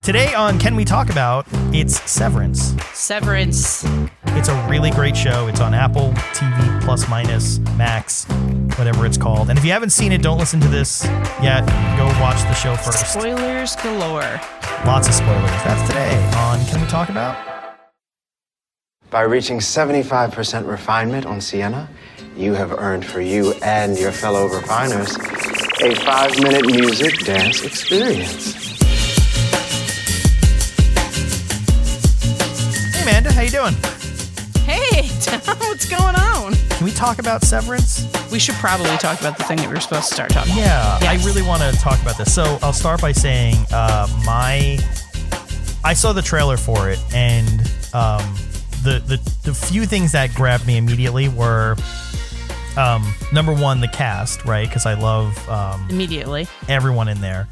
Today on Can We Talk About, it's Severance. Severance. It's a really great show. It's on Apple TV Plus Minus Max, whatever it's called. And if you haven't seen it, don't listen to this yet. Go watch the show first. Spoilers galore. Lots of spoilers. That's today on Can We Talk About? By reaching 75% refinement on Sienna, you have earned for you and your fellow refiners a 5-minute music dance experience. Hey, Amanda, how you doing? Hey, Tom, what's going on? Can we talk about Severance? We should probably talk about the thing that we were supposed to start talking about. Yeah, Yes. I really want to talk about this. So I'll start by saying I saw the trailer for it, and the few things that grabbed me immediately were number one, the cast, right? Because I love Immediately. everyone in there.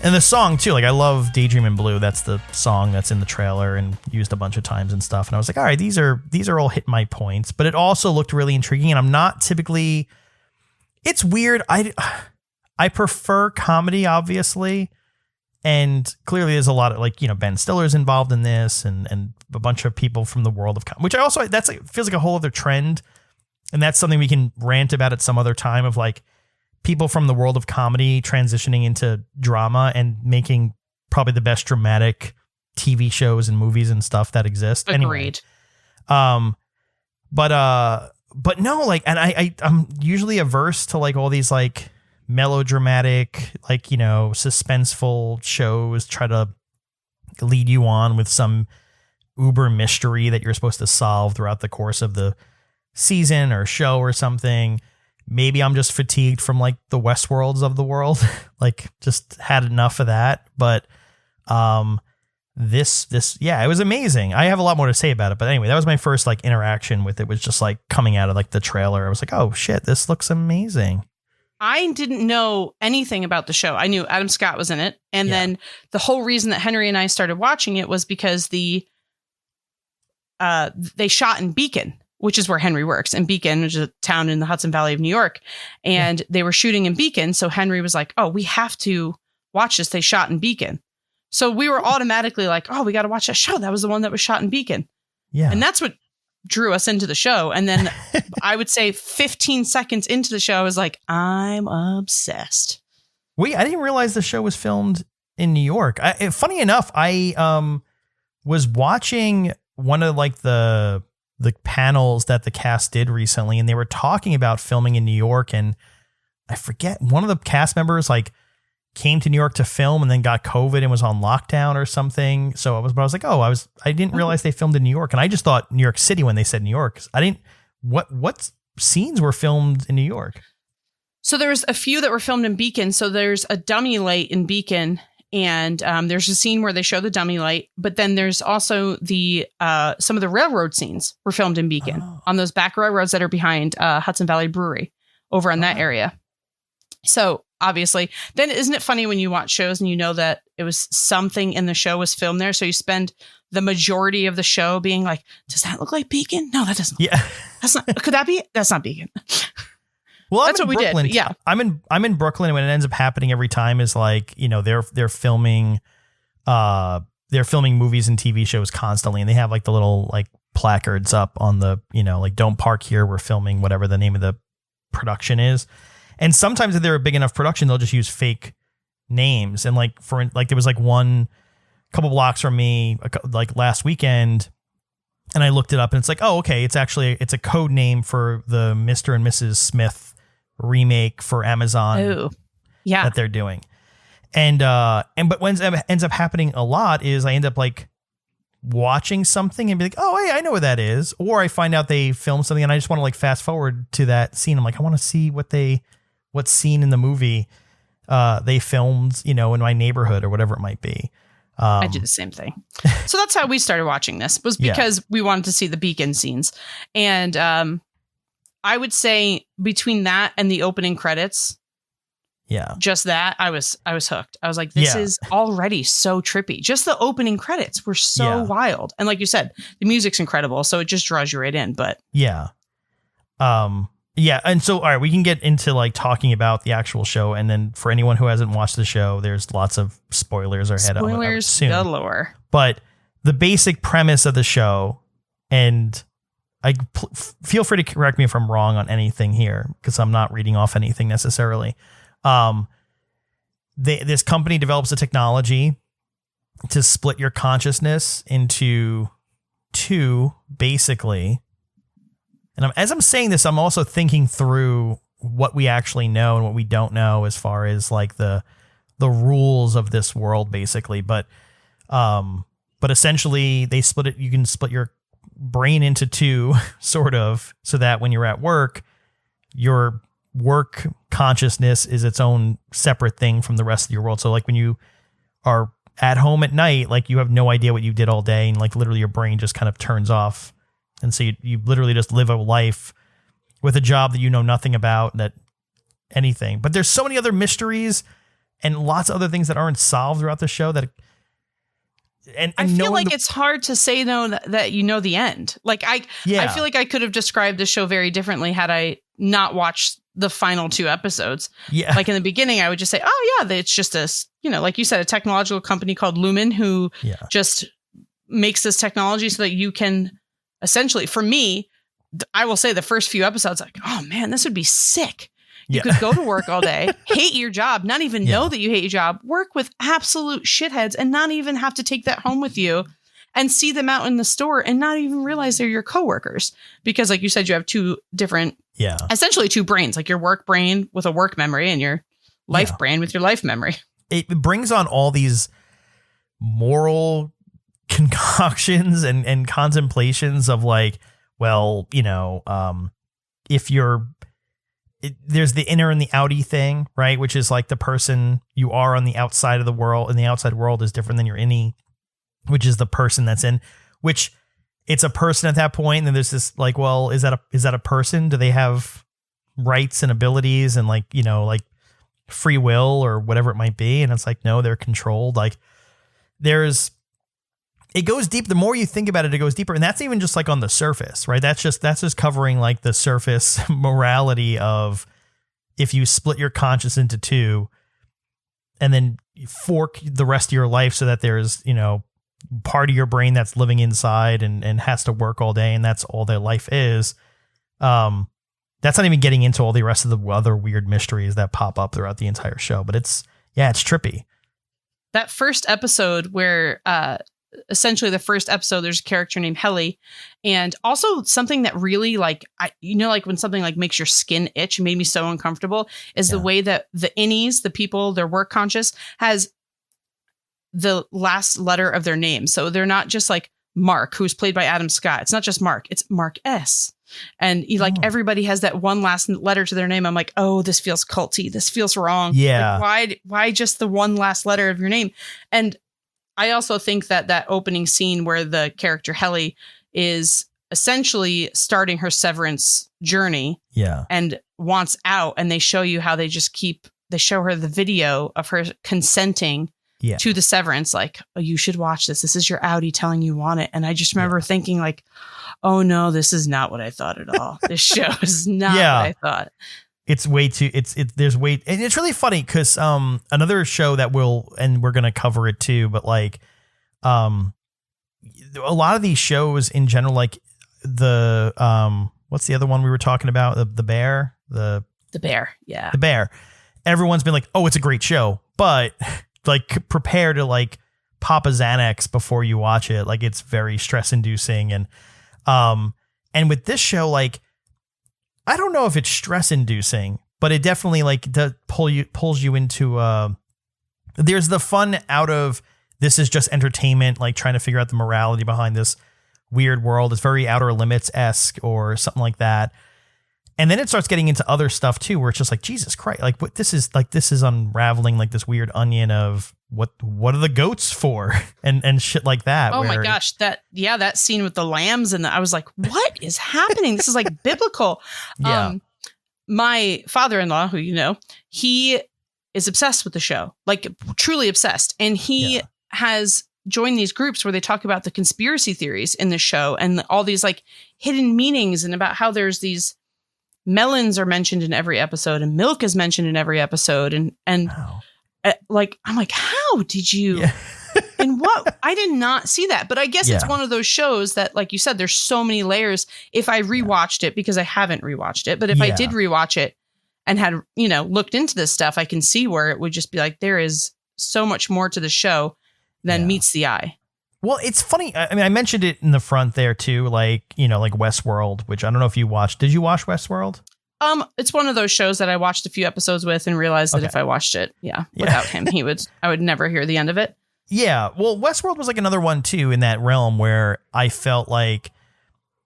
And the song, too. Like, I love Daydream in Blue. That's the song that's in the trailer and used a bunch of times and stuff. And I was like, all right, these are all hitting my points. But it also looked really intriguing. And I'm not typically... It's weird. I prefer comedy, obviously. And clearly there's a lot of, like, you know, Ben Stiller's involved in this and a bunch of people from the world of comedy. Which I also... That's like, feels like a whole other trend. And that's something we can rant about at some other time of, like, people from the world of comedy transitioning into drama and making probably the best dramatic TV shows and movies and stuff that exist. Agreed. Anyway, but no, like, and I'm usually averse to like all these like melodramatic, like, you know, suspenseful shows try to lead you on with some uber mystery that you're supposed to solve throughout the course of the season or show or something. Maybe I'm just fatigued from like the Westworlds of the world, like just had enough of that. But this, yeah, it was amazing. I have a lot more to say about it. But anyway, that was my first like interaction with it, was just like coming out of like the trailer. I was like, oh shit, this looks amazing. I didn't know anything about the show. I knew Adam Scott was in it. And then the whole reason that Henry and I started watching it was because they shot in Beacon, which is where Henry works, in Beacon, which is a town in the Hudson Valley of New York. And they were shooting in Beacon. So Henry was like, oh, we have to watch this. They shot in Beacon. So we were automatically like, oh, we got to watch that show. That was the one that was shot in Beacon. Yeah. And that's what drew us into the show. And then I would say 15 seconds into the show, I was like, I'm obsessed. Wait, I didn't realize the show was filmed in New York. Funny enough, I was watching one of like the panels that the cast did recently, and they were talking about filming in New York, and I forget, one of the cast members like came to New York to film and then got COVID and was on lockdown or something. So I was like, oh, I didn't realize they filmed in New York. And I just thought New York City when they said New York. What scenes were filmed in New York? So there's a few that were filmed in Beacon. So there's a dummy light in Beacon. And there's a scene where they show the dummy light, but then there's also the some of the railroad scenes were filmed in Beacon on those back railroads that are behind Hudson Valley Brewery over in that area. So obviously, then isn't it funny when you watch shows and you know that it was something in the show was filmed there? So you spend the majority of the show being like, does that look like Beacon? No, that doesn't. Yeah, that's not. Could that be? That's not Beacon. Well, that's what we Brooklyn. did. Yeah, I'm in Brooklyn, and what it ends up happening every time is like, you know, they're filming movies and TV shows constantly, and they have like the little like placards up on the, you know, like don't park here, we're filming, whatever the name of the production is. And sometimes if they're a big enough production, they'll just use fake names. And like there was like one couple blocks from me like last weekend, and I looked it up, and it's like, oh, okay, it's a code name for the Mr. and Mrs. Smith remake for Amazon that they're doing. But what ends up happening a lot is I end up like watching something and be like, oh, hey, I know what that is. Or I find out they filmed something and I just want to like fast forward to that scene. I'm like, I want to see what scene in the movie they filmed, you know, in my neighborhood or whatever it might be. I do the same thing. So that's how we started watching this, was because we wanted to see the Beacon scenes. And I would say between that and the opening credits, just that, I was hooked. I was like, this is already so trippy. Just the opening credits were so wild. And like you said, the music's incredible. So it just draws you right in. But Yeah. And so, all right, we can get into like talking about the actual show. And then for anyone who hasn't watched the show, there's lots of spoilers ahead. Spoilers soon. galore. But the basic premise of the show, and feel free to correct me if I'm wrong on anything here, because I'm not reading off anything necessarily. This company develops a technology to split your consciousness into two, basically. And as I'm saying this, I'm also thinking through what we actually know and what we don't know as far as like the rules of this world, basically. But essentially they split it. You can split your brain into two, sort of, so that when you're at work, your work consciousness is its own separate thing from the rest of your world. So like when you are at home at night, like you have no idea what you did all day, and like literally your brain just kind of turns off. And so you literally just live a life with a job that you know nothing about, that anything. But there's so many other mysteries and lots of other things that aren't solved throughout the show that. And I feel like it's hard to say though that you know the end. Like I feel like I could have described the show very differently had I not watched the final 2 episodes. Yeah. Like in the beginning, I would just say, oh yeah, it's just like you said, a technological company called Lumen who just makes this technology so that you can essentially, for me, I will say the first few episodes, like, oh man, this would be sick. You could go to work all day, hate your job, not even know that you hate your job, work with absolute shitheads and not even have to take that home with you and see them out in the store and not even realize they're your coworkers. Because like you said, you have 2 different, essentially 2 brains, like your work brain with a work memory and your life brain with your life memory. It brings on all these moral concoctions and contemplations of like, well, if there's the inner and the outie thing, right? Which is like the person you are on the outside of the world, and the outside world is different than your innie, which is the person that's in, which it's a person at that point. And then there's this like, well, is that a person? Do they have rights and abilities and like, like free will or whatever it might be? And it's like, no, they're controlled. Like it goes deep. The more you think about it, it goes deeper. And that's even just like on the surface, right? That's just covering like the surface morality of if you split your conscious into 2 and then fork the rest of your life so that there's, part of your brain that's living inside and has to work all day. And that's all their life is. That's not even getting into all the rest of the other weird mysteries that pop up throughout the entire show. But it's trippy. That first episode where, essentially the first episode, there's a character named Helly, and also something that really like when something like makes your skin itch and made me so uncomfortable is the way that the innies, the people, their work conscious, has the last letter of their name. So they're not just like Mark, who's played by Adam Scott. It's not just Mark, it's Mark S. And everybody has that one last letter to their name. I'm like, oh, this feels culty. This feels wrong. Yeah. Like, why just the one last letter of your name? And I also think that opening scene where the character Helly is essentially starting her severance journey and wants out, and they show you how they show her the video of her consenting to the severance, like, oh, you should watch this. This is your outie telling you want it. And I just remember thinking like, oh no, this is not what I thought at all. This show is not what I thought. It's way too, there's way, and it's really funny because another show that we're going to cover it too, but like a lot of these shows in general, like the what's the other one we were talking about? The bear? The bear, yeah. The bear. Everyone's been like, oh, it's a great show, but like prepare to like pop a Xanax before you watch it. Like it's very stress inducing. And with this show, like, I don't know if it's stress inducing, but it definitely like pulls you into, there's the fun out of this is just entertainment, like trying to figure out the morality behind this weird world. It's very Outer Limits-esque or something like that. And then it starts getting into other stuff too, where it's just like, Jesus Christ, like what this is unraveling like this weird onion of what are the goats for and shit like that. Oh my gosh. That scene with the lambs and I was like, what is happening? This is like biblical. Yeah. My father-in-law, who, he is obsessed with the show, like truly obsessed. And he has joined these groups where they talk about the conspiracy theories in the show and all these like hidden meanings and about how there's these melons are mentioned in every episode, and milk is mentioned in every episode, and Wow. like I'm like, how did you? Yeah. And what? I did not see that, but I guess it's Yeah. one of those shows that, like you said, there's so many layers. If I rewatched it, because I haven't rewatched it, but if I Yeah. did rewatch it and had looked into this stuff, I can see where it would just be like there is so much more to the show than Yeah. meets the eye. Well, it's funny. I mean, I mentioned it in the front there too, like, like Westworld, which I don't know if you watched. Did you watch Westworld? It's one of those shows that I watched a few episodes with and realized that Okay. if I watched it, without him, I would never hear the end of it. Yeah. Well, Westworld was like another one too in that realm where I felt like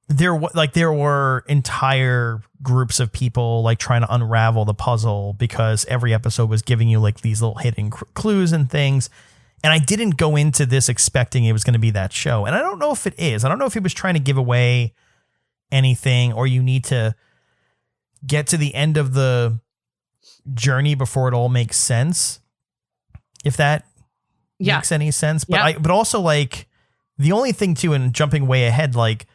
there were entire groups of people like trying to unravel the puzzle because every episode was giving you like these little hidden clues and things. And I didn't go into this expecting it was going to be that show. And I don't know if it is. I don't know if he was trying to give away anything or you need to get to the end of the journey before it all makes sense. If that makes any sense. But but also like the only thing too, and jumping way ahead, like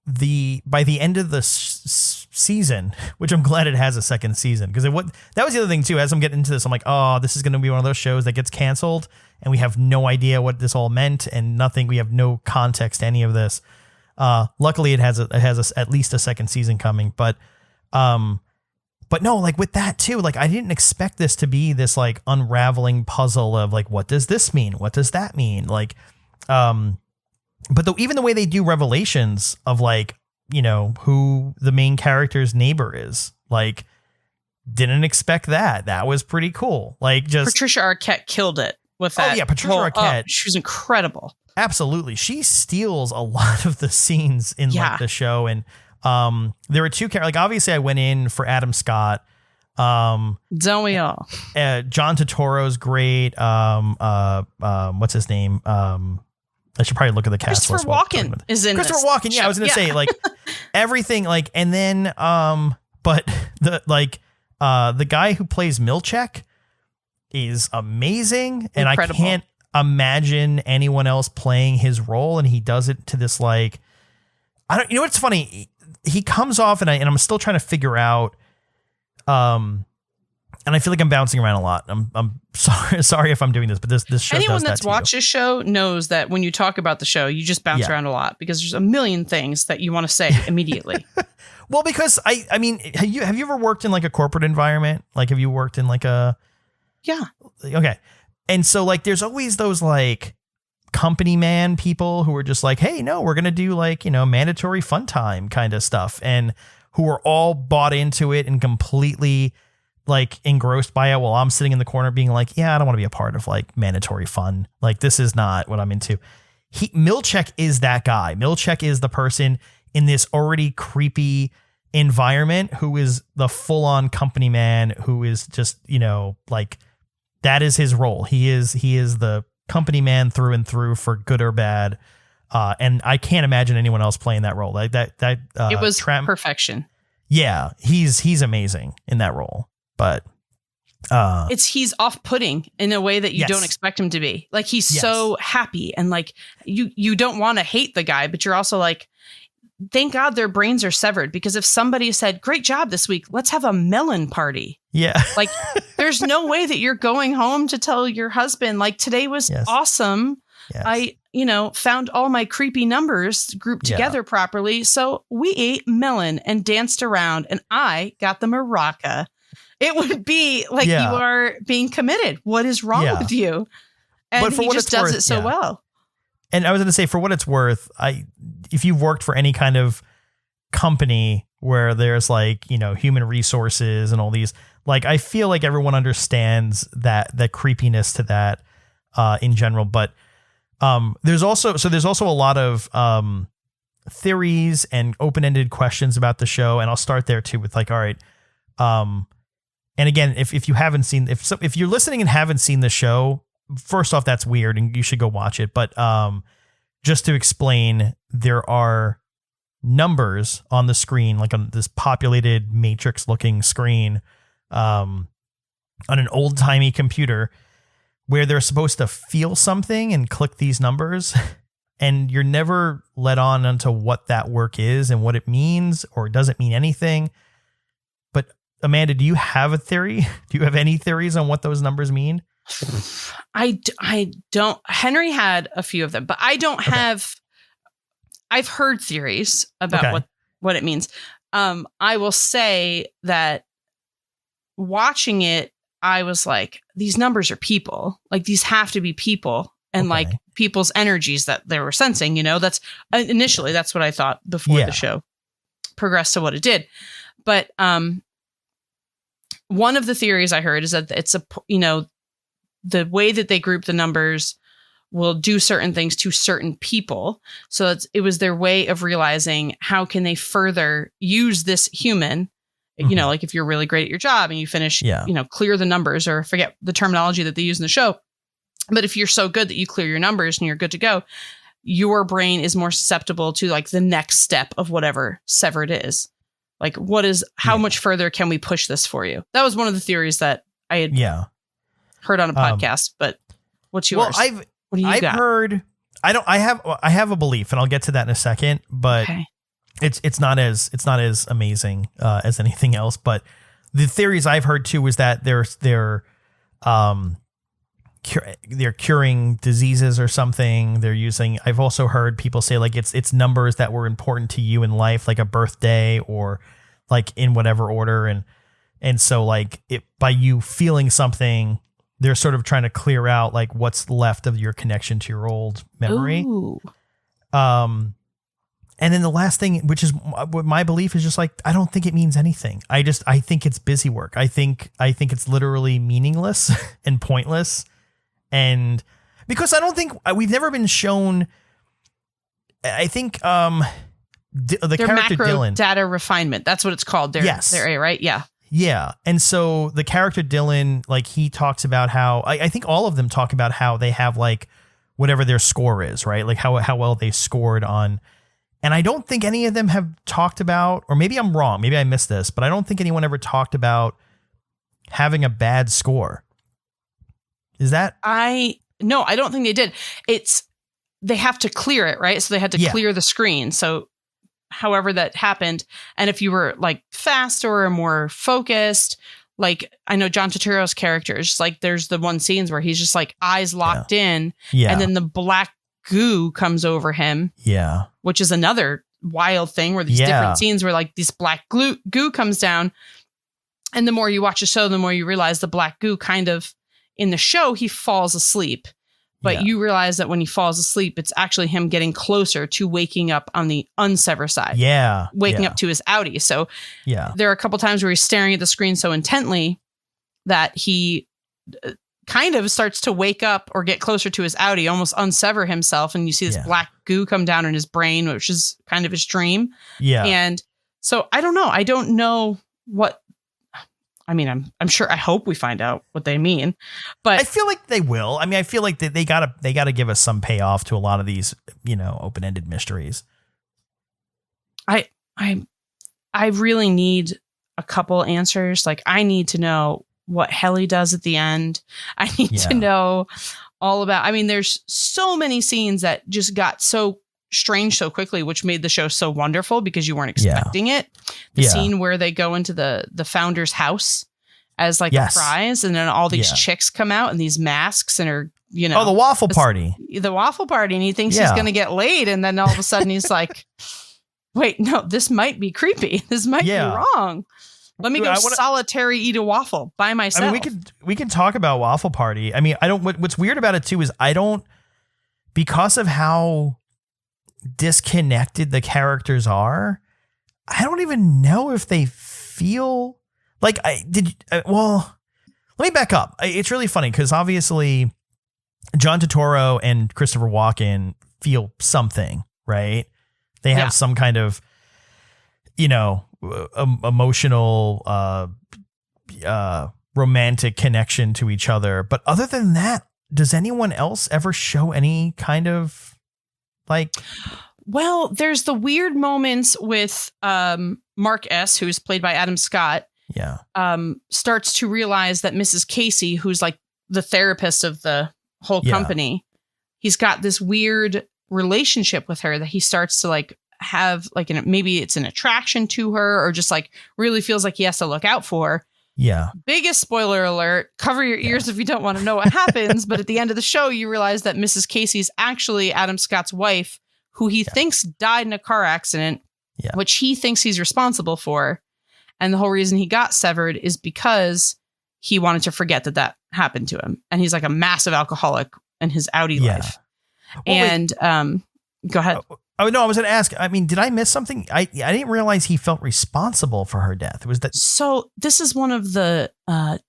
by the end of the season, which I'm glad it has a second season, because that was the other thing too. As I'm getting into this, I'm like, oh, this is going to be one of those shows that gets canceled and we have no idea what this all meant and nothing. We have no context to any of this. Luckily it has at least a second season coming, but no, like with that too, like I didn't expect this to be this like unraveling puzzle of like, what does this mean? What does that mean? Like, but even the way they do revelations of like, who the main character's neighbor is, like, didn't expect that. That was pretty cool. Like just Patricia Arquette killed it with that. Oh yeah. Patricia Arquette. She was incredible. Absolutely. She steals a lot of the scenes in like the show. And, there were two characters, like obviously I went in for Adam Scott. Don't we all? John Turturro's great. What's his name? I should probably look at the cast. Christopher Walken is in Christopher Walken. Yeah, I was going to say like everything like, and then, but the guy who plays Milchek is amazing. And incredible. I can't imagine anyone else playing his role. And he does it to this, like, what's funny? He comes off and I'm still trying to figure out, and I feel like I'm bouncing around a lot. I'm sorry if I'm doing this, but this show. Anyone does that's that watched this show knows that when you talk about the show, you just bounce around a lot because there's a million things that you want to say immediately. Well, because I mean, have you ever worked in like a corporate environment? Like, have you worked in like a? Yeah. Okay. And so like, there's always those like company man people who are just like, hey, no, we're going to do like, mandatory fun time kind of stuff. And who are all bought into it and completely like engrossed by it while I'm sitting in the corner being like, yeah, I don't want to be a part of like mandatory fun. Like, this is not what I'm into. Milchek is that guy. Milchek is the person in this already creepy environment who is the full on company man who is just, like that is his role. He is the company man through and through for good or bad. And I can't imagine anyone else playing that role. Like that it was perfection. Yeah. He's amazing in that role, but he's off-putting in a way that you don't expect him to be. Like he's so happy and like you don't want to hate the guy, but you're also like, thank God their brains are severed, because if somebody said, great job this week, let's have a melon party. Yeah. Like there's no way that you're going home to tell your husband, like, today was awesome. Yes. I, found all my creepy numbers grouped together properly. So we ate melon and danced around and I got the maraca. It would be like you are being committed. What is wrong with you? And but for he just does it so well. And I was going to say, for what it's worth, if you've worked for any kind of company where there's like, human resources and all these, like, I feel like everyone understands that creepiness to that in general. But there's also a lot of theories and open-ended questions about the show. And I'll start there too with like, all right. And again, if you haven't seen, if you're listening and haven't seen the show, first off, that's weird and you should go watch it. But just to explain, there are numbers on the screen, like on this populated matrix looking screen on an old timey computer where they're supposed to feel something and click these numbers. And you're never let on onto what that work is and what it means, or does it mean anything. Amanda, do you have a theory? Do you have any theories on what those numbers mean? I don't. Henry had a few of them, but I don't have. I've heard theories about what it means. I will say that watching it, I was like, these numbers are people. Like, these have to be people, and like people's energies that they were sensing. That's initially that's what I thought before the show progressed to what it did. But one of the theories I heard is that it's the way that they group the numbers will do certain things to certain people. So it was their way of realizing how can they further use this human, like if you're really great at your job and you finish, clear the numbers, or forget the terminology that they use in the show. But if you're so good that you clear your numbers and you're good to go, your brain is more susceptible to like the next step of whatever severed is. Like, how much further can we push this for you? That was one of the theories that I had heard on a podcast, but what's yours? Well, what do you got? Heard, I have a belief, and I'll get to that in a second, but it's not as amazing as anything else. But the theories I've heard too is that they're curing diseases or something. They're using, I've also heard people say like it's numbers that were important to you in life, like a birthday or like in whatever order. And so like by you feeling something, they're sort of trying to clear out like what's left of your connection to your old memory. Ooh. And then the last thing, which is what my belief is, just like, I don't think it means anything. I think it's busy work. I think it's literally meaningless and pointless. And because I don't think we've never been shown, I think, the character macro Dylan data refinement. That's what it's called. Their right. Yeah. Yeah. And so the character Dylan, like he talks about how, I think all of them talk about how they have like whatever their score is, right? Like how well they scored on. And I don't think any of them have talked about, or maybe I'm wrong, maybe I missed this, but I don't think anyone ever talked about having a bad score. Is that? No, I don't think they did. They have to clear it, right? So they had to clear the screen. So however that happened. And if you were like faster or more focused, like I know John Turturro's character is just like, there's the one scenes where he's just like eyes locked in and then the black goo comes over him. Yeah. Which is another wild thing where these different scenes where like this black goo comes down. And the more you watch the show, the more you realize the black goo kind of in the show, he falls asleep. But you realize that when he falls asleep, it's actually him getting closer to waking up on the unsever side. Yeah. Waking up to his outie. So there are a couple times where he's staring at the screen so intently that he kind of starts to wake up or get closer to his outie, almost unsever himself. And you see this black goo come down in his brain, which is kind of his dream. Yeah. And so I don't know. I don't know what. I mean, I'm sure. I hope we find out what they mean, but I feel like they will. I mean, I feel like they gotta give us some payoff to a lot of these, open-ended mysteries. I really need a couple answers. Like, I need to know what Helly does at the end. I need to know all about. I mean, there's so many scenes that just got so strange so quickly, which made the show so wonderful because you weren't expecting it. The scene where they go into the founder's house as like a prize, and then all these chicks come out in these masks and are, the waffle party, and he thinks he's going to get laid. And then all of a sudden he's like, wait, no, this might be creepy. This might be wrong. Let me go solitary eat a waffle by myself. I mean, we can talk about waffle party. I mean, what's weird about it too is because of how disconnected the characters are, I don't even know if they feel like well, let me back up. It's really funny because obviously John Turturro and Christopher Walken feel something, right? They have some kind of, emotional, romantic connection to each other. But other than that, does anyone else ever show any kind of like? Well, there's the weird moments with Mark S., who's played by Adam Scott. Starts to realize that Mrs. Casey, who's like the therapist of the whole company, he's got this weird relationship with her that he starts to like have like maybe it's an attraction to her or just like really feels like he has to look out for. Yeah. Biggest spoiler alert, cover your ears if you don't want to know what happens. But at the end of the show, you realize that Mrs. Casey's actually Adam Scott's wife, who he thinks died in a car accident, which he thinks he's responsible for. And the whole reason he got severed is because he wanted to forget that happened to him. And he's like a massive alcoholic in his Audi life. Well, and go ahead. Oh, no, I was going to ask, I mean, did I miss something? I didn't realize he felt responsible for her death. Was that? So this is one of the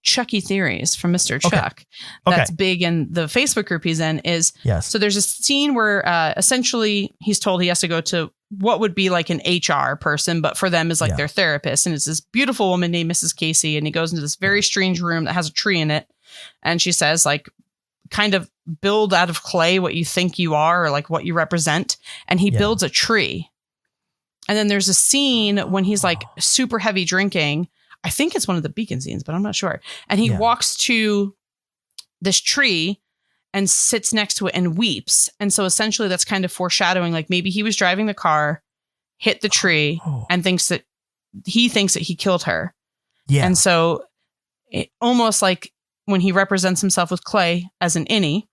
Chucky theories from Mr. Chuck that's big in the Facebook group he's in is, so there's a scene where essentially he's told he has to go to what would be like an HR person, but for them is like their therapist. And it's this beautiful woman named Mrs. Casey. And he goes into this very strange room that has a tree in it. And she says like, kind of build out of clay what you think you are or like what you represent. And he builds a tree. And then there's a scene when he's like super heavy drinking. I think it's one of the Beacon scenes, but I'm not sure. And he walks to this tree and sits next to it and weeps. And so essentially that's kind of foreshadowing, like maybe he was driving the car, hit the tree and thinks that he killed her. Yeah. And so it almost like, when he represents himself with clay as an innie,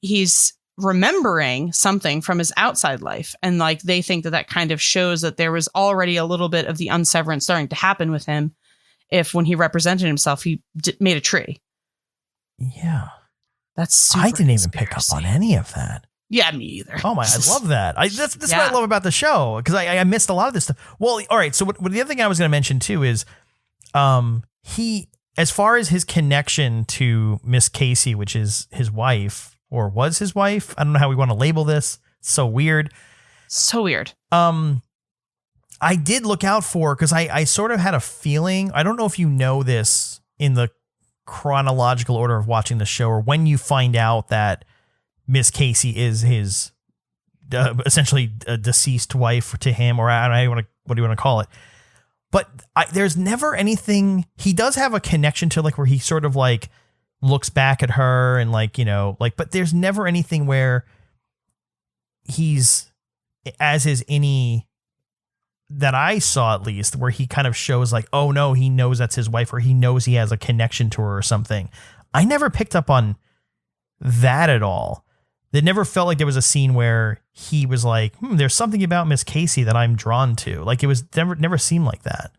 he's remembering something from his outside life. And like, they think that kind of shows that there was already a little bit of the unseverance starting to happen with him. If when he represented himself, he made a tree. Yeah. That's super I didn't even pick up on any of that. Yeah, me either. Oh my, I love that. That's what I love about the show. Cause I missed a lot of this stuff. Well, all right. So what the other thing I was going to mention too is, as far as his connection to Miss Casey, which is his wife or was his wife, I don't know how we want to label this. It's so weird. So weird. I did look out for, because I sort of had a feeling, I don't know if you know this in the chronological order of watching the show or when you find out that Miss Casey is his essentially a deceased wife to him, or I don't know what do you want to call it. But there's never anything. He does have a connection to like where he sort of like looks back at her and like, you know, like, but there's never anything where he's as is any that I saw, at least, where he kind of shows like, oh no, he knows that's his wife or he knows he has a connection to her or something. I never picked up on that at all. It never felt like there was a scene where he was like, there's something about Miss Casey that I'm drawn to. Like it was never seemed like that.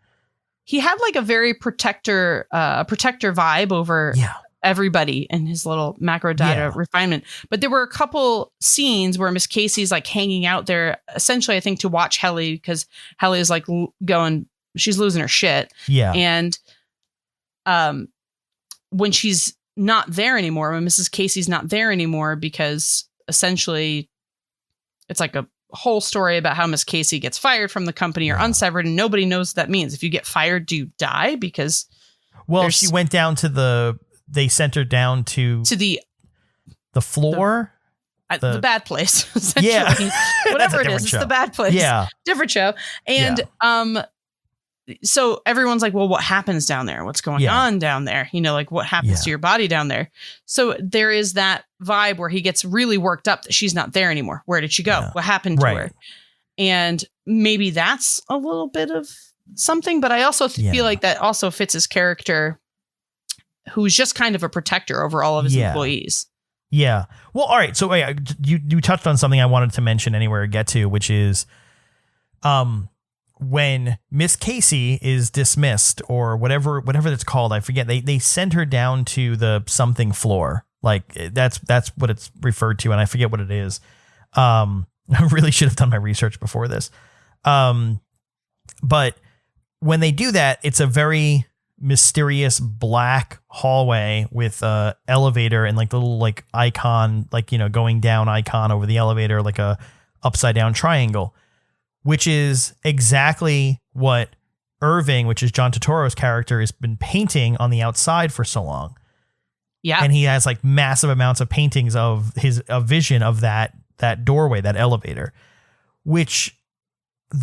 He had like a very protector vibe over everybody in his little macro data refinement. But there were a couple scenes where Miss Casey's like hanging out there, essentially, I think, to watch Helly, because Helly is like she's losing her shit. Yeah. And when she's not there anymore, when Mrs. Casey's not there anymore, because essentially it's like a whole story about how Miss Casey gets fired from the company or unsevered, and nobody knows what that means. If you get fired, do you die? Because she went down to they sent her down to the floor. The bad place. Essentially. Whatever it is, it's the bad place. Yeah. Different show. And so everyone's like, well, what happens down there? What's going on down there? You know, like what happens to your body down there? So there is that vibe where he gets really worked up that she's not there anymore. Where did she go? Yeah. What happened to her? And maybe that's a little bit of something, but I also feel like that also fits his character, who's just kind of a protector over all of his employees. Yeah. Well, all right. So you touched on something I wanted to mention anywhere to get to, which is, when Miss Casey is dismissed or whatever it's called, I forget, they send her down to the something floor. Like that's what it's referred to. And I forget what it is. I really should have done my research before this. But when they do that, it's a very mysterious black hallway with a elevator and like the little like icon, like, you know, going down icon over the elevator, like a upside down triangle, which is exactly what Irving, which is John Turturro's character, has been painting on the outside for so long. Yeah. And he has like massive amounts of paintings of a vision of that doorway, that elevator, which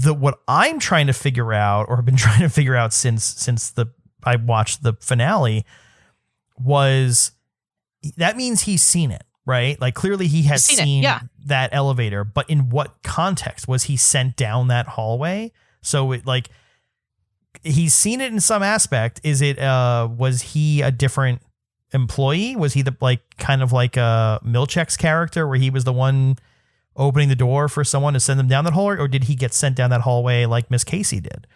what I'm trying to figure out, or have been trying to figure out since I watched the finale, was that means he's seen it, right? Like clearly he has seen that elevator, but in what context? Was he sent down that hallway? So it like he's seen it in some aspect. Is it was he a different employee? Was he the like kind of like a Milchek's character where he was the one opening the door for someone to send them down that hallway, or did he get sent down that hallway like Miss Casey did?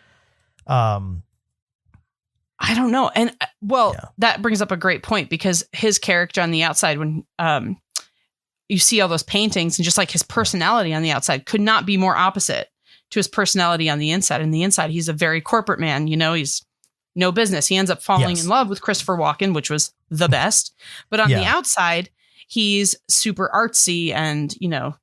I don't know. And that brings up a great point, because his character on the outside, when you see all those paintings, and just like his personality on the outside could not be more opposite to his personality on the inside. And the inside, he's a very corporate man. You know, he's no business. He ends up falling in love with Christopher Walken, which was the best. But on the outside, he's super artsy and, you know,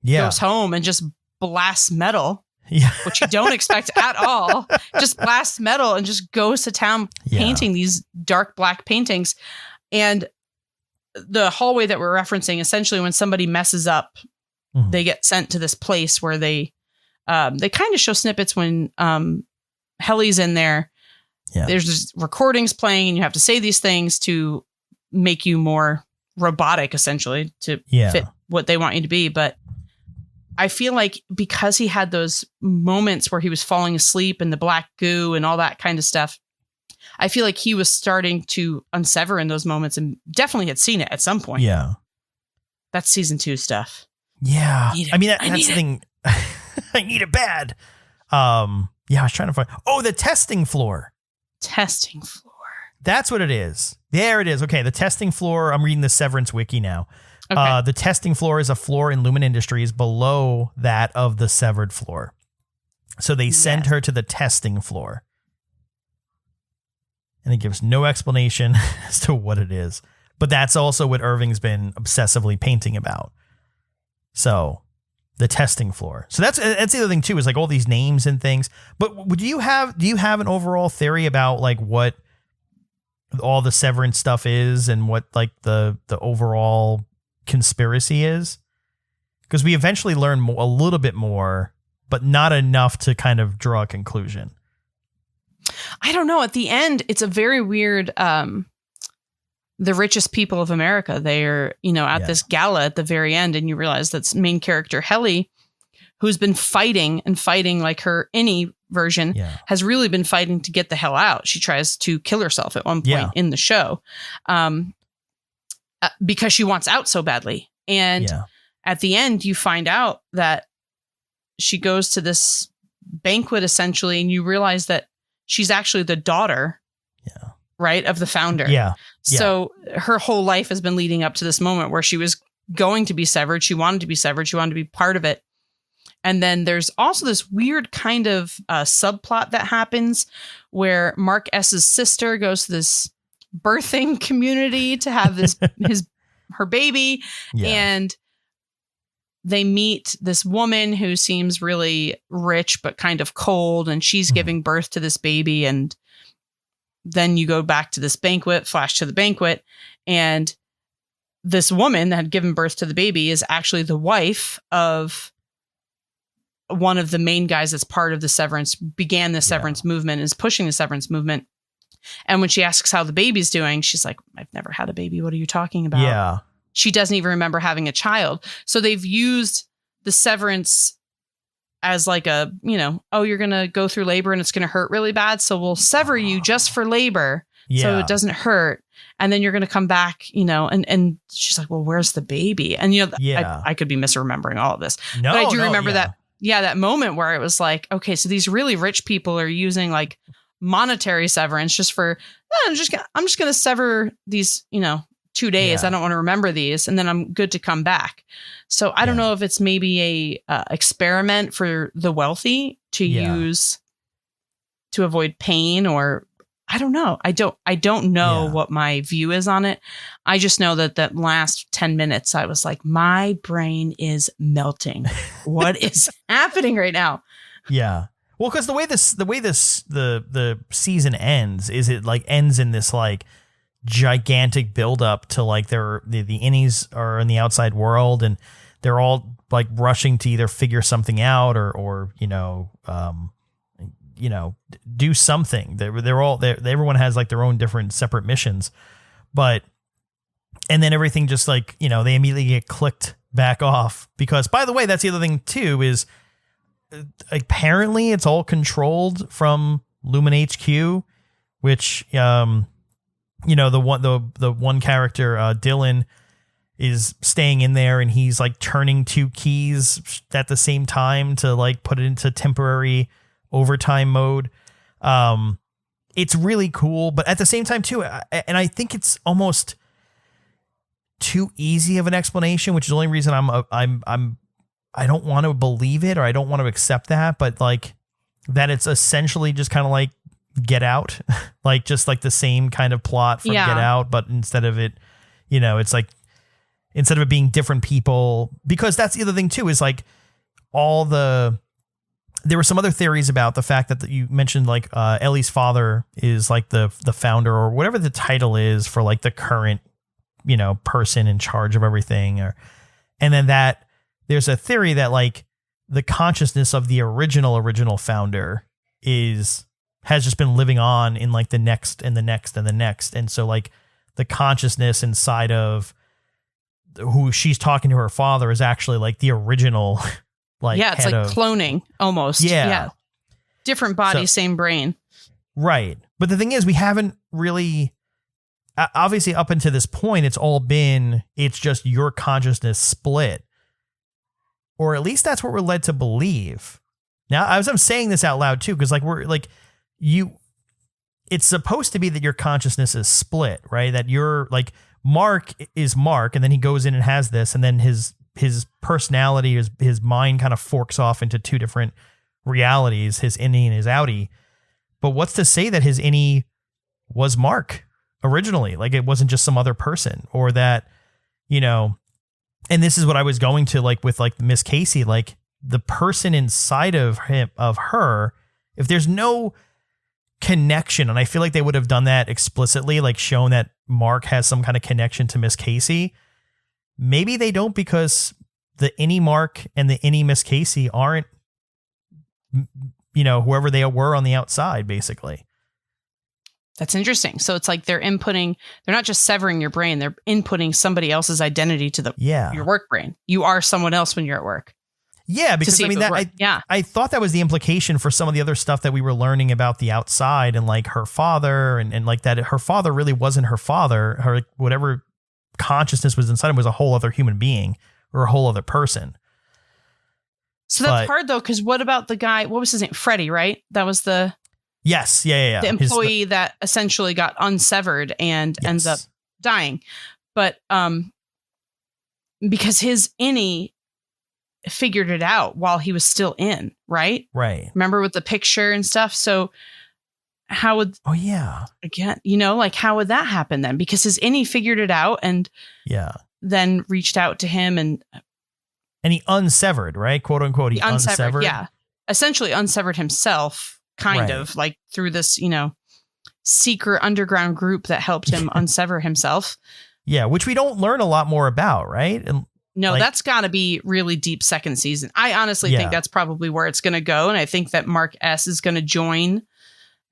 goes home and just blasts metal. Yeah. Which you don't expect at all. Just blasts metal and just goes to town painting these dark black paintings. And the hallway that we're referencing, essentially when somebody messes up, they get sent to this place where they kind of show snippets when Helly's in there. Yeah. There's just recordings playing and you have to say these things to make you more robotic, essentially, to fit what they want you to be. But I feel like because he had those moments where he was falling asleep in the black goo and all that kind of stuff, I feel like he was starting to unsever in those moments and definitely had seen it at some point. Yeah. That's season 2 stuff. Yeah. I mean, that's the thing. I need it bad. I was trying to find. Oh, the testing floor. Testing floor. That's what it is. There it is. Okay. The testing floor. I'm reading the Severance wiki now. Okay. The testing floor is a floor in Lumen Industries below that of the severed floor. So they send her to the testing floor. And it gives no explanation as to what it is. But that's also what Irving's been obsessively painting about. So the testing floor. So that's the other thing too, is like all these names and things. But do you have an overall theory about like what all the Severance stuff is and what like the overall conspiracy is? Because we eventually learn a little bit more, but not enough to kind of draw a conclusion. I don't know. At the end, it's a very weird, the richest people of America, they're, you know, at this gala at the very end, and you realize that's main character Helly, who's been fighting like her innie version has really been fighting to get the hell out. She tries to kill herself at one point in the show. Because she wants out so badly. And at the end, you find out that she goes to this banquet, essentially, and you realize that she's actually the daughter, right, of the founder. So her whole life has been leading up to this moment where she was going to be severed. She wanted to be severed. She wanted to be part of it. And then there's also this weird kind of subplot that happens where Mark S's sister goes to this birthing community to have this her baby, and they meet this woman who seems really rich but kind of cold, and she's giving birth to this baby. And then you go back to this banquet, flash to the banquet, and this woman that had given birth to the baby is actually the wife of one of the main guys that's part of the Severance, began the Severance movement, is pushing the Severance movement. And when she asks how the baby's doing, she's like, I've never had a baby. What are you talking about? Yeah. She doesn't even remember having a child. So they've used the Severance as like a, you know, oh, you're going to go through labor and it's going to hurt really bad. So we'll sever you just for labor. So it doesn't hurt. And then you're going to come back, you know, and she's like, well, where's the baby? And, you know, I could be misremembering all of this. No, but I do remember that moment where it was like, okay, so these really rich people are using like monetary severance just for, I'm just going to sever these, you know, 2 days. I don't want to remember these. And then I'm good to come back. So I don't know if it's maybe a experiment for the wealthy to use to avoid pain, or I don't know. I don't know what my view is on it. I just know that last 10 minutes, I was like, my brain is melting. What is happening right now? Yeah. Well, because the way the season ends is it like ends in this like gigantic buildup to like the innies are in the outside world and they're all like rushing to either figure something out or do something. Everyone has like their own different separate missions, and then everything just like, you know, they immediately get clicked back off. Because, by the way, that's the other thing too, is apparently it's all controlled from Lumen HQ, which, the one character, Dylan, is staying in there, and he's like turning two keys at the same time to like put it into temporary overtime mode. It's really cool, but at the same time too, and I think it's almost too easy of an explanation, which is the only reason I don't want to believe it, or I don't want to accept that, but like that it's essentially just kind of like Get Out, like just like the same kind of plot from Get Out, but instead of it, it's like, instead of it being different people, because that's the other thing too, is like there were some other theories about the fact that you mentioned, like Ellie's father is like the founder, or whatever the title is for like the current, person in charge of everything. And then that there's a theory that like the consciousness of the original founder has just been living on in like the next and the next and the next. And so like the consciousness inside of who she's talking to her father is actually like the original, like, it's like cloning almost. Yeah. Different body, same brain. Right. But the thing is, we haven't really, obviously up until this point, it's just your consciousness split, or at least that's what we're led to believe. Now, as I'm saying this out loud too, because like it's supposed to be that your consciousness is split, right? That you're like, Mark is Mark, and then he goes in and has this, and then his personality, his mind kind of forks off into two different realities, his innie and his outie. But what's to say that his innie was Mark originally? Like it wasn't just some other person, or that, and this is what I was going to like with like Miss Casey, like the person inside of her, if there's no connection, and I feel like they would have done that explicitly, like shown that Mark has some kind of connection to Miss Casey. Maybe they don't, because the innie Mark and the innie Miss Casey aren't, whoever they were on the outside, basically. That's interesting. So it's like they're not just severing your brain, they're inputting somebody else's identity to your work brain. You are someone else when you're at work. Yeah, because I mean I thought that was the implication for some of the other stuff that we were learning about the outside, and like her father, and like that her father really wasn't her father. Her whatever consciousness was inside him was a whole other human being, or a whole other person. So that's hard though, because what about the guy? What was his name? Freddie, right? That was the the employee that essentially got unsevered and ends up dying, but because his innie figured it out while he was still in, right? Remember with the picture and stuff. So how would again, like how would that happen then? Because his innie figured it out and then reached out to him and he unsevered, right? Quote unquote. He unsevered. Yeah. Essentially unsevered himself, kind of like through this, secret underground group that helped him unsever himself. Yeah. Which we don't learn a lot more about. Right. And no, that's got to be really deep second season. I honestly think that's probably where it's going to go. And I think that Mark S is going to join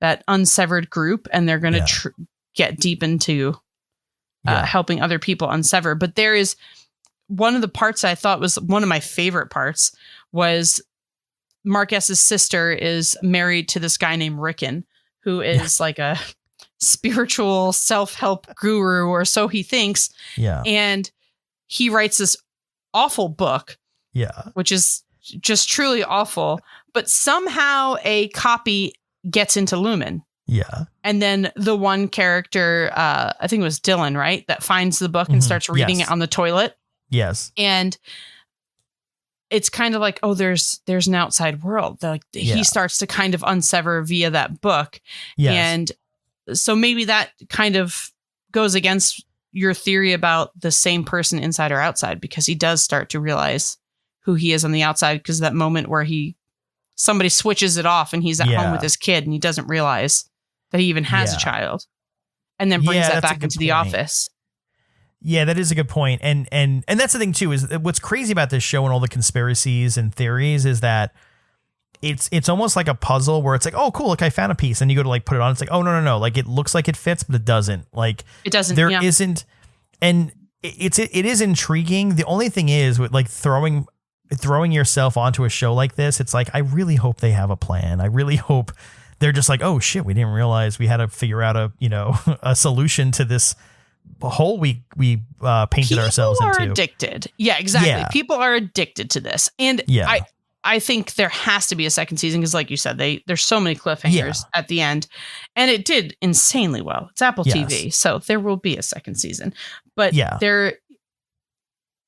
that unsevered group, and they're going to get deep into helping other people unsever. But there is one of the parts I thought was one of my favorite parts was Mark S's sister is married to this guy named Rickon, who is like a spiritual self-help guru, or so he thinks. Yeah. And he writes this awful book, which is just truly awful, but somehow a copy gets into Lumen. Yeah. And then the one character, I think it was Dylan, right? That finds the book and starts reading it on the toilet. Yes. And it's kind of like, oh, there's an outside world. He starts to kind of unsever via that book. Yes. And so maybe that kind of goes against your theory about the same person inside or outside, because he does start to realize who he is on the outside, because that moment where somebody switches it off and he's at home with his kid and he doesn't realize that he even has a child, and then brings that back into the office. Yeah, that is a good point. And that's the thing too, is what's crazy about this show and all the conspiracies and theories is that it's almost like a puzzle where it's like, oh, cool, look, I found a piece, and you go to like put it on. It's like, oh, no. Like it looks like it fits, but it doesn't. Like it doesn't. There isn't. And it is intriguing. The only thing is with like throwing yourself onto a show like this, it's like, I really hope they have a plan. I really hope they're just like, oh shit, we didn't realize we had to figure out a solution to this hole we painted ourselves into. People are addicted. Yeah, exactly. Yeah. People are addicted to this. And Yeah. I think there has to be a second season because, like you said, there's so many cliffhangers at the end, and it did insanely well. It's Apple TV, so there will be a second season. But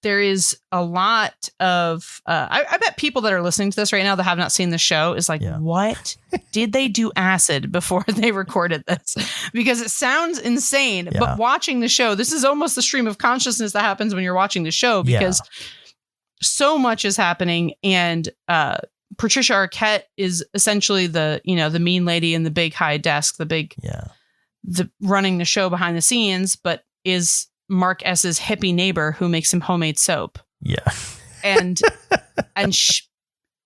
there is a lot of I bet people that are listening to this right now that have not seen the show is like, what did they do acid before they recorded this? Because it sounds insane. Yeah. But watching the show, this is almost the stream of consciousness that happens when you're watching the show because so much is happening. And Patricia Arquette is essentially the mean lady in the big high desk, the running the show behind the scenes, but is Mark S's hippie neighbor who makes him homemade soap. Yeah. And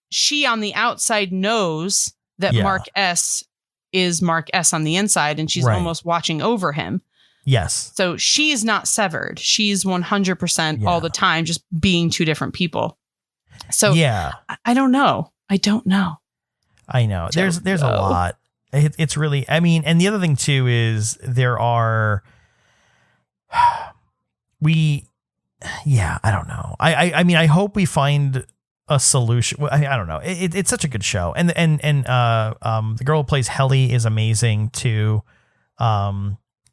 she on the outside knows that Mark S is Mark S on the inside, and she's almost watching over him. Yes. So she's not severed. She's 100% all the time, just being two different people. So I don't know. I know. There's a lot. It's really, I mean, and the other thing too is there are, I don't know. I mean, I hope we find a solution. I don't know. It's such a good show. And the girl who plays Helly is amazing too.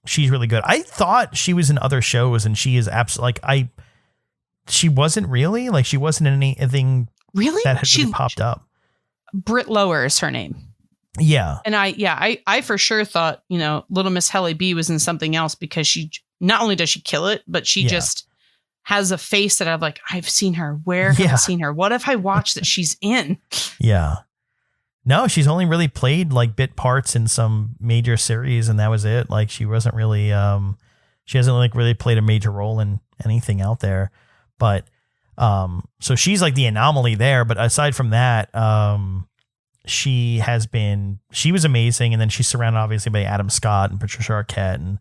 She's really good. I thought she was in other shows and she is absolutely she wasn't really like, she wasn't in anything really that had really popped up. Britt Lower is her name. Yeah. And I for sure thought, Little Miss Helly B was in something else because she, not only does she kill it, but she just has a face that I'm like, I've seen her. Where have I seen her? What if I watched that she's in? Yeah. No, she's only really played like bit parts in some major series, and that was it. Like she wasn't really, she hasn't like really played a major role in anything out there. But so she's like the anomaly there. But aside from that, she was amazing, and then she's surrounded obviously by Adam Scott and Patricia Arquette, and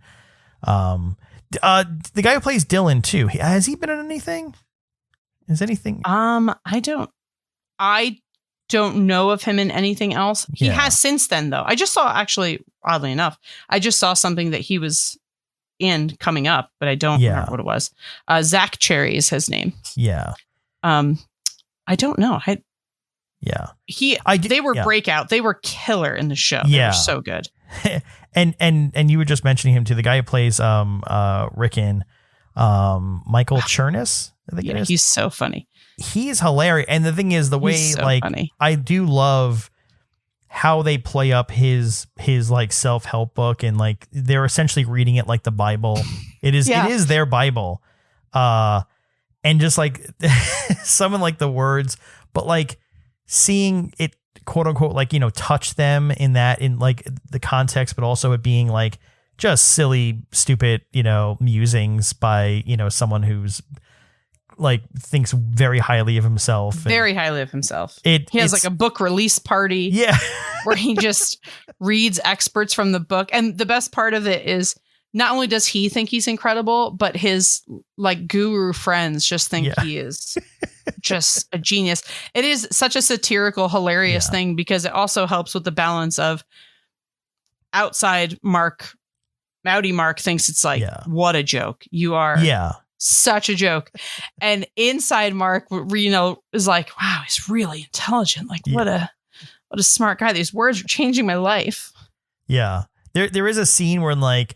the guy who plays Dylan too. Has he been in anything? Is anything? I don't know of him in anything else. He has since then, though. I just saw, actually, oddly enough, I just saw something that he was in coming up, but I don't remember what it was. Zach Cherry is his name. Yeah. I don't know. They were breakout. They were killer in the show. They were so good. and you were just mentioning him too. The guy who plays Rickon, Michael Chernus, I think it is. He's so funny. He's hilarious. And the thing is, the way funny. I do love how they play up his like self-help book, and like they're essentially reading it like the Bible. It is their Bible. And just like some of like the words, but like seeing it quote unquote like touch them in like the context, but also it being like just silly, stupid, musings by someone who's like thinks very highly of himself. Very highly of himself. He has like a book release party. Yeah. Where he just reads experts from the book. And the best part of it is not only does he think he's incredible, but his like guru friends just think he is just a genius. It is such a satirical, hilarious thing because it also helps with the balance of outside Mowdy Mark thinks it's like, what a joke. You are such a joke. And inside Mark, is like, wow, he's really intelligent. Like what a smart guy. These words are changing my life. Yeah. There is a scene where like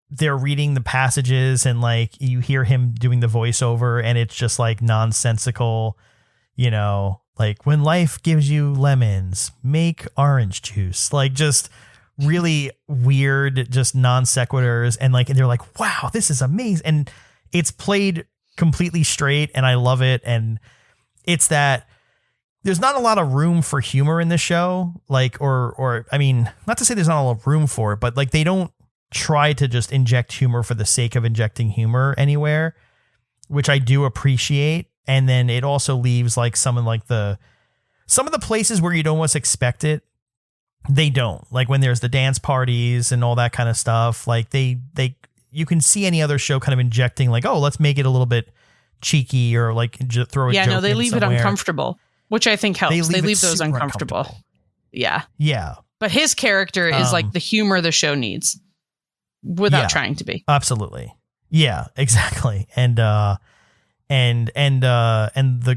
they're reading the passages and like you hear him doing the voiceover and it's just like nonsensical, like when life gives you lemons, make orange juice, like just really weird, just non sequiturs. And they're like, wow, this is amazing. And it's played completely straight and I love it. And it's that there's not a lot of room for humor in this show. Like, or I mean, not to say there's not a lot of room for it, but like they don't try to just inject humor for the sake of injecting humor anywhere, which I do appreciate. And then it also leaves like some of the places where you'd almost expect it. They don't, like when there's the dance parties and all that kind of stuff, like they you can see any other show kind of injecting like, oh, let's make it a little bit cheeky or like throw a joke no, they in leave somewhere. it uncomfortable, which I think helps. They leave those super uncomfortable. Yeah. Yeah. But his character is like the humor the show needs without trying to be. Absolutely. Yeah, exactly. And the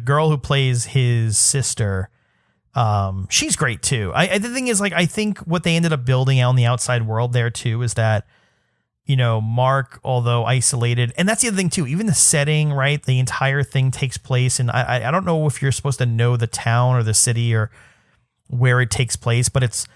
girl who plays his sister, she's great too. The thing is, like, I think what they ended up building out in the outside world there too is that, you know, Mark, although isolated, and that's the other thing too, even the setting, right? The entire thing takes place. And I don't know if you're supposed to know the town or the city or where it takes place, but it's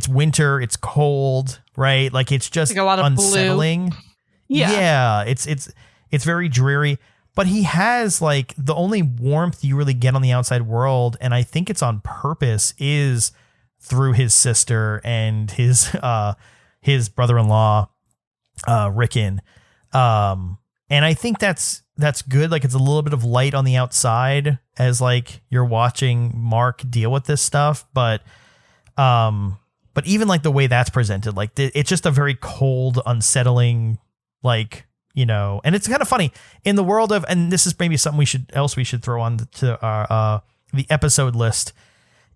winter, it's cold, right? Like it's just like a lot of unsettling. Blue. Yeah. It's very dreary, but he has like the only warmth you really get on the outside world. And I think it's on purpose is through his sister and his brother-in-law, Rickon. And I think that's good. Like it's a little bit of light on the outside as like you're watching Mark deal with this stuff. But even like the way that's presented, like it's just a very cold, unsettling, like, you know, and it's kind of funny in the world of, and this is maybe something we should throw on to our, the episode list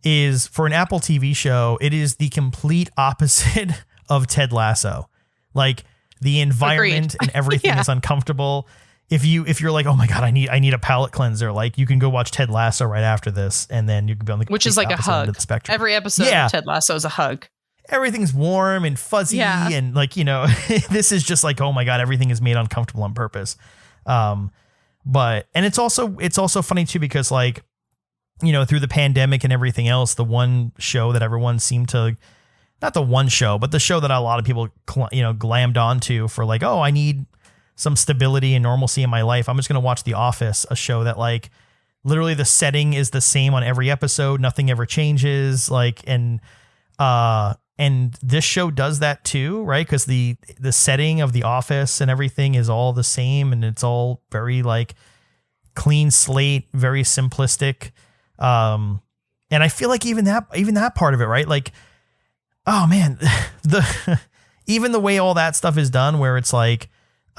is for an Apple TV show. It is the complete opposite of Ted Lasso. Like the environment and everything is uncomfortable. If you're like, oh my God, I need a palate cleanser, like you can go watch Ted Lasso right after this, and then you can be on the which is like a hug. The spectrum. Every episode of Ted Lasso is a hug. Everything's warm and fuzzy and like, you know, this is just like, oh my God, everything is made uncomfortable on purpose. But it's also funny too, because like, you know, through the pandemic and everything else, the one show that everyone seemed to, not the one show, but the show that a lot of people, you know, glammed onto for like, oh, I need some stability and normalcy in my life. I'm just going to watch The Office, a show that like literally the setting is the same on every episode. Nothing ever changes. Like, and this show does that too, right? Because the setting of The Office and everything is all the same, and it's all very like clean slate, very simplistic. And I feel like even that part of it, right? Like, oh man, even the way all that stuff is done, where it's like,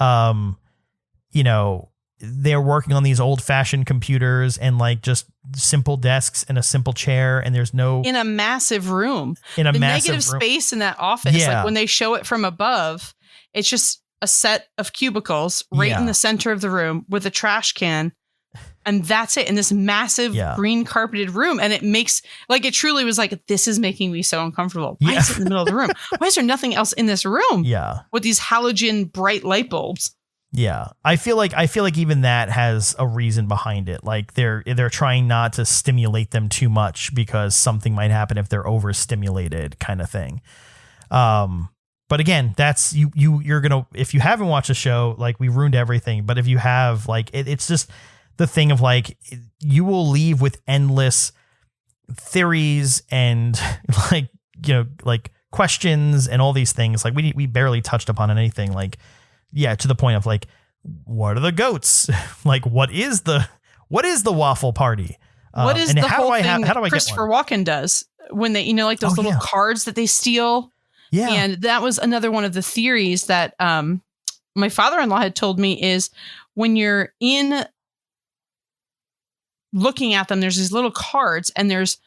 you know, they're working on these old fashioned computers and like just simple desks and a simple chair. And there's no in a massive room, the negative space in that office. Yeah. Like when they show it from above, it's just a set of cubicles right in the center of the room with a trash can. And that's it in this massive green carpeted room. And it makes like, it truly was like, this is making me so uncomfortable. Why is it in the middle of the room? Why is there nothing else in this room? Yeah. With these halogen bright light bulbs. Yeah. I feel like even that has a reason behind it. Like they're trying not to stimulate them too much because something might happen if they're overstimulated kind of thing. But again, that's you're going to, if you haven't watched the show, like we ruined everything. But if you have, like, it's just the thing of like, you will leave with endless theories and like, you know, like questions and all these things. Like we barely touched upon anything like, to the point of like, what are the goats? Like, what is the waffle party? What is the whole thing that Christopher Walken does when they, you know, like those little cards that they steal? Yeah. And that was another one of the theories that my father-in-law had told me is when you're in looking at them, there's these little cards and there's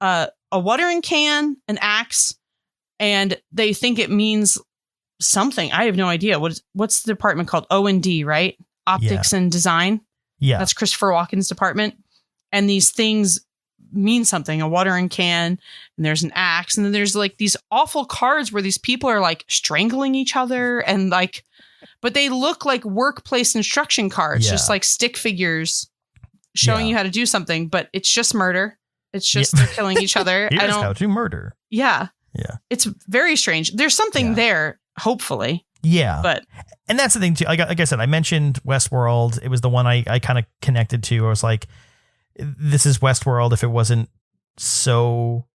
a watering can, an axe, and they think it means something. I have no idea. What's the department called? O&D, right? Optics and design. Yeah. That's Christopher Walken's department. And these things mean something, a watering can, and there's an axe. And then there's like these awful cards where these people are like strangling each other and like, but they look like workplace instruction cards, just like stick figures showing you how to do something, but it's just murder. It's just they're killing each other. Here's how to murder. Yeah. Yeah. It's very strange. There's something there. Hopefully. Yeah. And that's the thing too. Like I said, I mentioned Westworld. It was the one I kind of connected to. I was like, this is Westworld if it wasn't so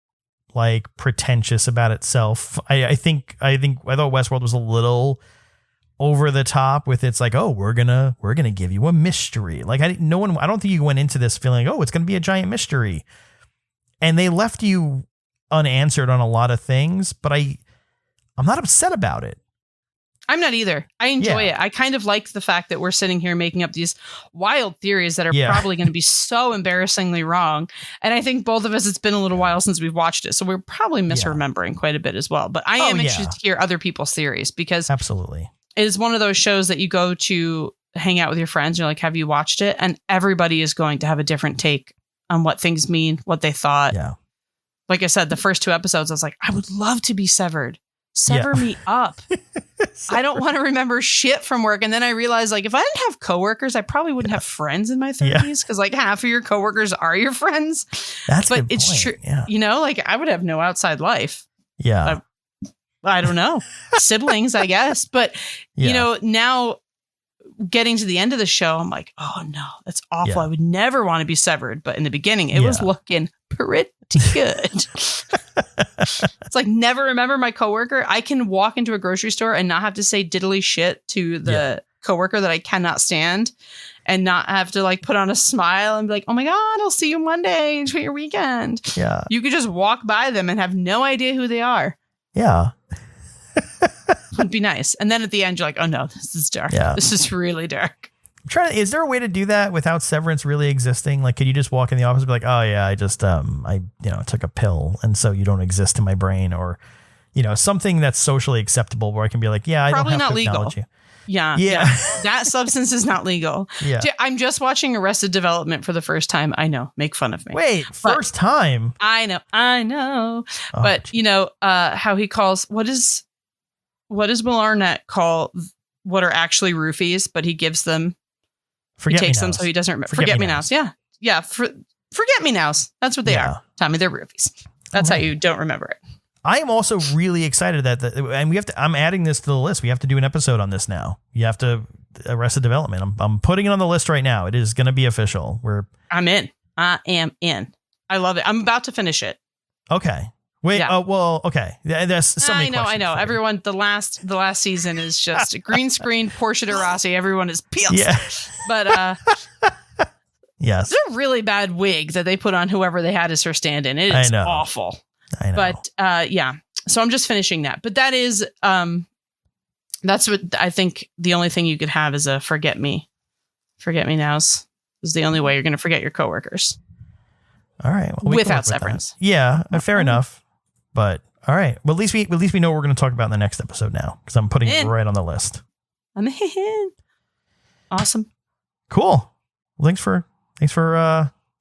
like pretentious about itself. I thought Westworld was a little over the top with it's like, oh, we're gonna give you a mystery. Like I don't think you went into this feeling, oh, it's gonna be a giant mystery. And they left you unanswered on a lot of things, but I'm not upset about it. I'm not either. I enjoy it. I kind of like the fact that we're sitting here making up these wild theories that are probably going to be so embarrassingly wrong. And I think both of us, it's been a little while since we've watched it. So we're probably misremembering quite a bit as well. But I am interested to hear other people's theories because absolutely it is one of those shows that you go to hang out with your friends. You're like, have you watched it? And everybody is going to have a different take on what things mean, what they thought. Yeah. Like I said, the first 2 episodes, I was like, I would love to be severed. Sever me up. I don't want to remember shit from work. And then I realized, like, if I didn't have coworkers, I probably wouldn't have friends in my 30s because, like, half of your coworkers are your friends. But it's true. Yeah. You know, like, I would have no outside life. Yeah. I don't know. Siblings, I guess. But, you know, now getting to the end of the show, I'm like, oh, no, that's awful. I would never want to be severed. But in the beginning, it was looking pretty good. It's like, never remember my coworker. I can walk into a grocery store and not have to say diddly shit to the coworker that I cannot stand and not have to like put on a smile and be like, oh my God, I'll see you Monday. Enjoy your weekend. Yeah. You could just walk by them and have no idea who they are. Yeah. Would be nice. And then at the end, you're like, oh no, this is dark. Yeah. This is really dark. Is there a way to do that without Severance really existing? Like, could you just walk in the office and be like, oh yeah, I just, I took a pill and so you don't exist in my brain, or, something that's socially acceptable where I can be like, yeah, I probably don't have not to legal. acknowledge you. Yeah. That substance is not legal. Yeah. I'm just watching Arrested Development for the first time. I know. Make fun of me. Wait, first time? I know. Oh, but how he calls, what does Will Arnett call what are actually roofies, but he gives them, he takes them so he doesn't remember. Forget-me-nows. Yeah. Forget-me-nows. That's what they are. Tommy, they're roofies. That's how you don't remember it. I am also really excited and we have to, I'm adding this to the list. We have to do an episode on this now. You have to Arrested Development. I'm putting it on the list right now. It is going to be official. I'm in. I am in. I love it. I'm about to finish it. Okay. Wait. Oh, well, okay. There's so many questions. I know. Everyone, the last season is just a green screen, Portia de Rossi. Everyone is peeled. Yeah. But yes, it's a really bad wig that they put on whoever they had as her stand-in. It is awful. I know. But so I'm just finishing that. But that is that's what I think the only thing you could have is a forget me nows is the only way you're going to forget your coworkers. All right. Well, without Severance. Yeah, fair enough. But all right. Well, at least we know what we're going to talk about in the next episode now, because I'm putting it right on the list. I'm in. Awesome. Cool. Well, thanks for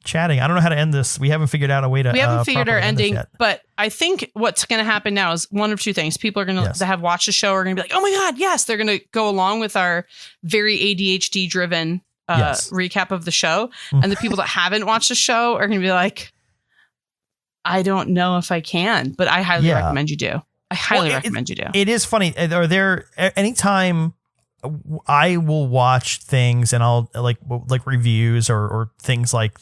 chatting. I don't know how to end this. We haven't figured out a way to. We haven't figured our ending, but I think what's going to happen now is one of two things. People are going to have watched the show are going to be like, oh my God, yes. They're going to go along with our very ADHD driven recap of the show. And the people that haven't watched the show are going to be like, I don't know if I can, but I highly recommend you do. I highly recommend you do. It is funny. Are there anytime I will watch things and I'll like reviews or things like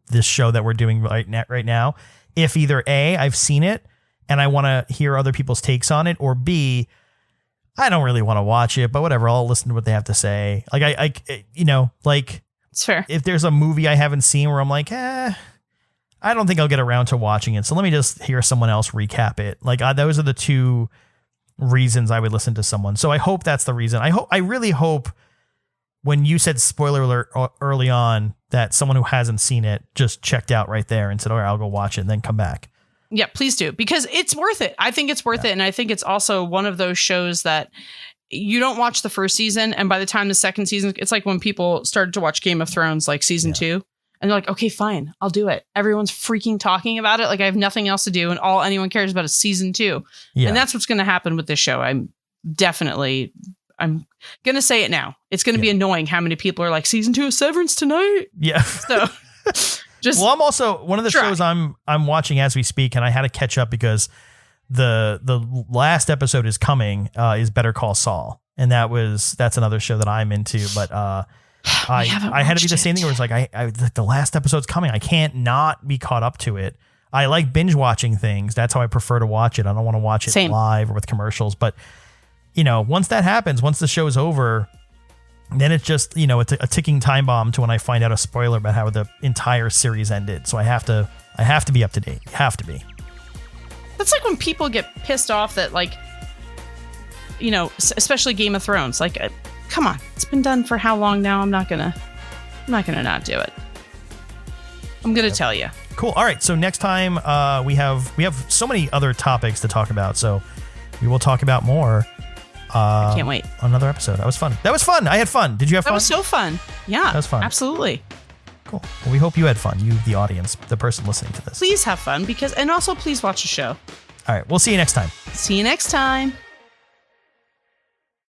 this show that we're doing right now. If either A, I've seen it and I want to hear other people's takes on it, or B, I don't really want to watch it, but whatever, I'll listen to what they have to say. Like it's fair. If there's a movie I haven't seen where I'm like, I don't think I'll get around to watching it, so let me just hear someone else recap it. Like those are the two reasons I would listen to someone. So I hope that's the reason. I really hope when you said spoiler alert early on that someone who hasn't seen it just checked out right there and said, all right, I'll go watch it and then come back. Yeah, please do, because it's worth it. I think it's worth it. And I think it's also one of those shows that you don't watch the first season, and by the time the second season, it's like when people started to watch Game of Thrones, like season 2. And they're like, okay, fine, I'll do it. Everyone's freaking talking about it. Like I have nothing else to do. And all anyone cares about is season 2. Yeah. And that's what's going to happen with this show. I'm going to say it now. It's going to be annoying how many people are like, season 2 of Severance tonight. Yeah. So well, I'm also one of the shows I'm watching as we speak. And I had to catch up because the last episode is coming, is Better Call Saul. And that's another show that I'm into, but, I had to be the same thing where it's like, the last episode's coming. I can't not be caught up to it. I like binge watching things. That's how I prefer to watch it. I don't want to watch it live or with commercials. But, once that happens, once the show's over, then it's just, it's a ticking time bomb to when I find out a spoiler about how the entire series ended. So I have to be up to date. You have to be. That's like when people get pissed off that like especially Game of Thrones. Like, come on, it's been done for how long now? I'm not gonna not do it. I'm gonna tell you. Cool. All right. So next time we have so many other topics to talk about. So we will talk about more. I can't wait. Another episode. That was fun. I had fun. Did you have fun? That was so fun. Yeah. That was fun. Absolutely. Cool. Well, we hope you had fun. You, the audience, the person listening to this. Please have fun and also please watch the show. All right. We'll see you next time. See you next time.